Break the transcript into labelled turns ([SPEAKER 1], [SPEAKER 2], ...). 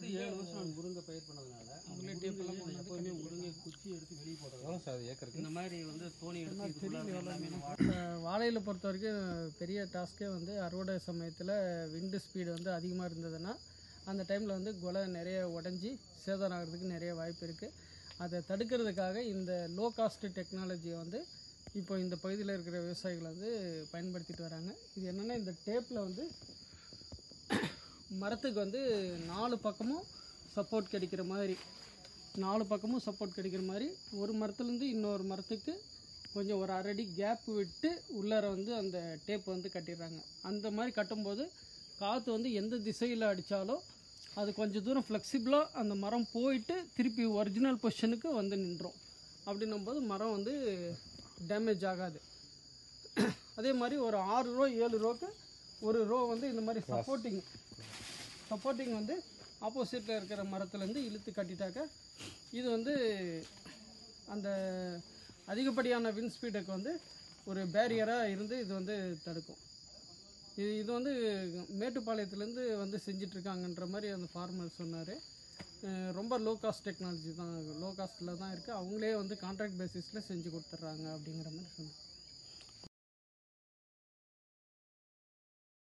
[SPEAKER 1] அடுத்து 7 வருஷம் நான் முருங்கை பயிர் பண்ணதுனால எப்போவுமே முருங்கை குச்சி எடுத்து வெளியே போடுறோம் சார் ஏக்கருக்கு இந்த மாதிரி வந்து தோணி எடுத்து.
[SPEAKER 2] வாழையில் பொறுத்த வரைக்கும் பெரிய டாஸ்க்கே வந்து அறுவடை சமயத்தில் விண்டு ஸ்பீடு வந்து அதிகமாக இருந்ததுன்னா அந்த டைமில் வந்து கொலை நிறைய உடஞ்சி சேதம் ஆகிறதுக்கு நிறைய வாய்ப்பு இருக்குது. அதை தடுக்கிறதுக்காக இந்த லோ காஸ்ட் டெக்னாலஜியை வந்து இப்போ இந்த பகுதியில் இருக்கிற விவசாயிகள் வந்து பயன்படுத்திட்டு வராங்க. இது என்னென்னா இந்த டேப்பில் வந்து மரத்துக்கு வந்து 4 பக்கமும் சப்போர்ட் கிடைக்கிற மாதிரி ஒரு மரத்துலேருந்து இன்னொரு மரத்துக்கு கொஞ்சம் ஒரு 1/2 அடி கேப் விட்டு உள்ளார வந்து அந்த டேப் வந்து கட்டிடுறாங்க. அந்த மாதிரி கட்டும்போது காற்று வந்து எந்த திசையில் அடித்தாலும் அது கொஞ்சம் தூரம் ஃப்ளெக்சிபிளாக அந்த மரம் போயிட்டு திருப்பி ஒரிஜினல் பொசிஷனுக்கு வந்து நின்றோம். அப்படின்னும்போது மரம் வந்து டேமேஜ் ஆகாது. அதே மாதிரி ஒரு 6 ரோ 7 ரோக்கு ஒரு ரோ வந்து இந்த மாதிரி சப்போர்ட்டிங் வந்து ஆப்போசிட்டில் இருக்கிற மரத்துலேருந்து இழுத்து கட்டிட்டாக்க இது வந்து அந்த அதிகப்படியான விண்ட் ஸ்பீடுக்கு வந்து ஒரு பேரியராக இருந்து இது வந்து தடுக்கும். இது வந்து மேட்டுப்பாளையத்துலேருந்து வந்து செஞ்சிட்ருக்காங்கன்ற மாதிரி அந்த ஃபார்மர் சொன்னார். ரொம்ப லோ காஸ்ட் டெக்னாலஜி தான், லோ காஸ்ட்டில் தான் இருக்குது. அவங்களே வந்து கான்ட்ராக்ட் பேசிஸில் செஞ்சு கொடுத்துட்றாங்க அப்படிங்கிற மாதிரி சொன்னாங்க.